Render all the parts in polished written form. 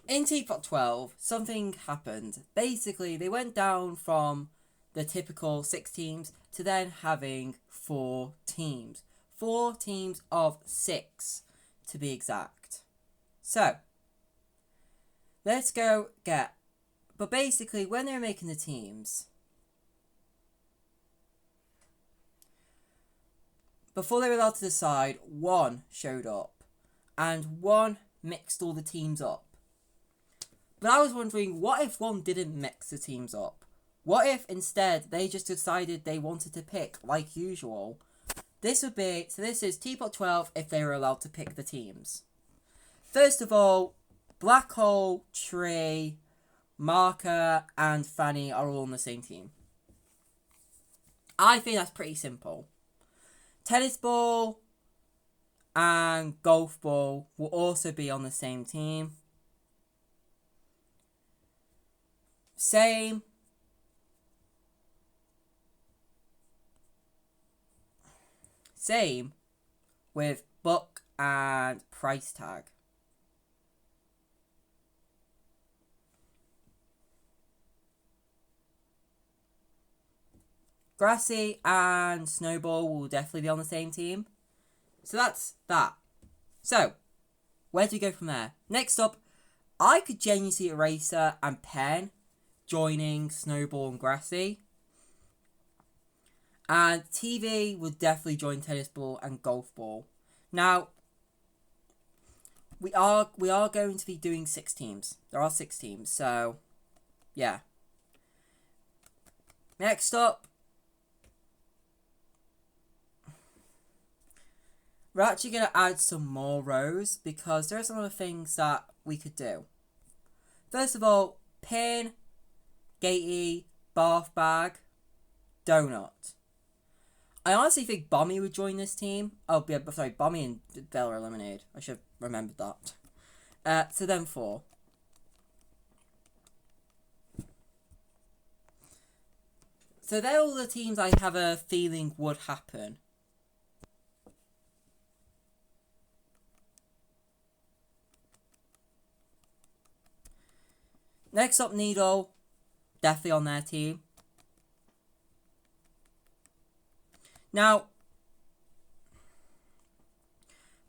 In Tpot 12, something happened. Basically, they went down from the typical 6 teams to then having 4 teams. 4 teams of 6, to be exact. So, let's go get... But basically, when they were making the teams, before they were allowed to decide, one showed up. And one mixed all the teams up. But I was wondering, what if one didn't mix the teams up? What if instead they just decided they wanted to pick, like usual? This would be... So this is Tpot 12 if they were allowed to pick the teams. First of all, Black Hole, Tree, Marker, and Fanny are all on the same team. I think that's pretty simple. Tennis Ball and Golf Ball will also be on the same team. Same with Book and Price Tag. Grassy and Snowball will definitely be on the same team. So that's that. So, where do we go from there? Next up, I could genuinely see Eraser and Pen joining Snowball and Grassy. And TV would definitely join Tennis Ball and Golf Ball. Now, we are going to be doing 6 teams. There are 6 teams, so yeah. Next up, we're actually going to add some more rows because there are some other things that we could do. First of all, Pin, Gatey, Bath Bag, Donut. I honestly think Bommy would join this team. Oh, yeah, sorry, Bommy and Bella are eliminated. I should have remembered that. So then 4. So they're all the teams I have a feeling would happen. Next up, Needle. Definitely on their team. Now,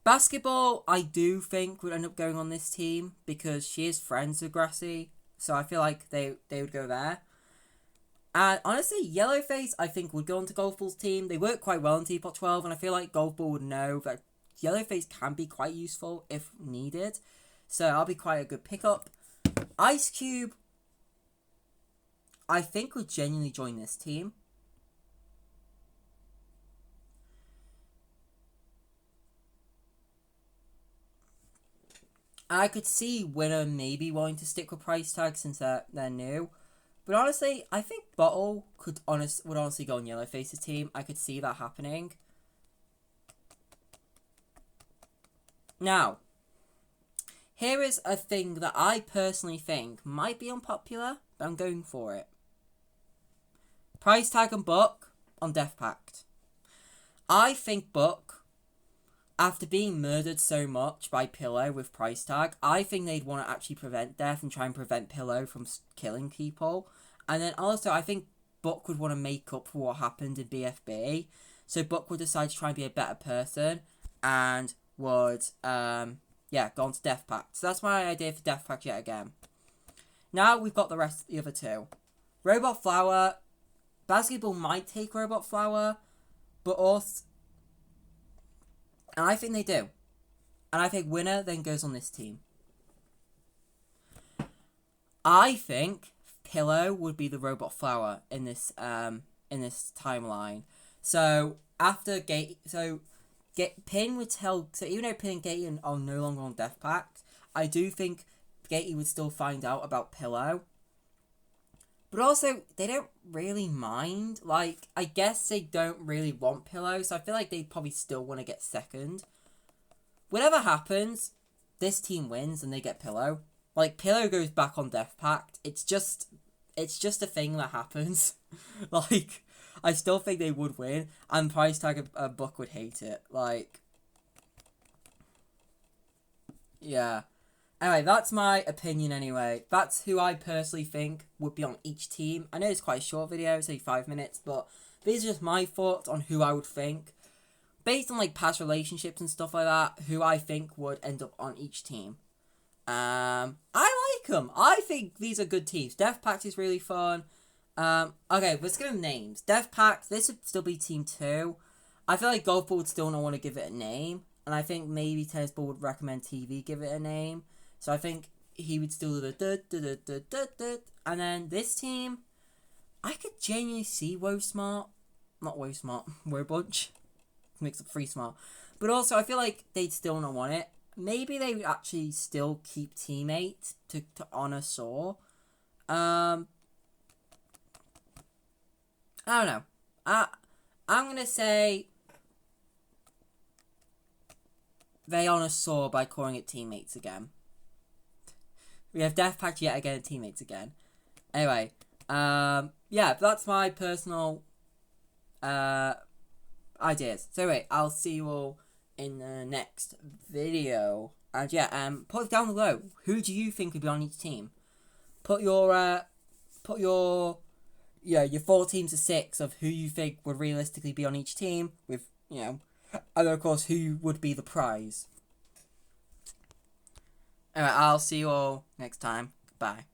Basketball, I do think would end up going on this team because she is friends with Grassy. So I feel like they would go there. And honestly, Yellowface, I think, would go onto Golf Ball's team. They work quite well in Tpot 12, and I feel like Golf Ball would know that Yellowface can be quite useful if needed. So that'll be quite a good pickup. Ice Cube, I think, would genuinely join this team. I could see Winner maybe wanting to stick with Price Tag since they're new. But honestly, I think Bottle would honestly go on Yellowface's team. I could see that happening. Now, here is a thing that I personally think might be unpopular, but I'm going for it. Price Tag and Book on Death Pact. I think Book, after being murdered so much by Pillow with Price Tag, I think they'd want to actually prevent death and try and prevent Pillow from killing people. And then also, I think Book would want to make up for what happened in BFB. So Book would decide to try and be a better person and would, go on to Death Pact. So that's my idea for Death Pact yet again. Now we've got the other 2. Robot Flower. Basketball might take Robot Flower, but also... And I think they do. And I think Winner then goes on this team. I think Pillow would be the Robot Flower in this timeline. So after Pin would tell. So even though Pin and Gatey are no longer on Death Pact, I do think Gatey would still find out about Pillow. But also, they don't really mind. Like, I guess they don't really want Pillow, so I feel like they probably still want to get second. Whatever happens, this team wins and they get Pillow. Like, Pillow goes back on Death Pact. It's just a thing that happens. Like, I still think they would win, and Price Tag and Book would hate it. Like, yeah. Anyway, that's my opinion anyway. That's who I personally think would be on each team. I know it's quite a short video, it's only 5 minutes, but these are just my thoughts on who I would think. Based on like past relationships and stuff like that, who I think would end up on each team. I like them. I think these are good teams. Death Pact is really fun. Okay, let's give them names. Death Pact, this would still be Team 2. I feel like Golf Ball would still not want to give it a name. And I think maybe Tennis Ball would recommend TV give it a name. So I think he would still do the and then this team, I could genuinely see Woe Smart. Not Woe Smart, Woe Bunch. Mix up Free Smart. But also, I feel like they'd still not want it. Maybe they would actually still keep Teammate to honor Saw. I don't know. I'm going to say they honor Saw by calling it Teammates again. We have Death Pact yet again and Teammates again. Anyway, yeah, that's my personal ideas. So anyway, I'll see you all in the next video. And yeah, put down below, who do you think would be on each team? Put your 4 teams of 6 of who you think would realistically be on each team with, and then of course who would be the prize. Anyway, I'll see you all next time. Bye.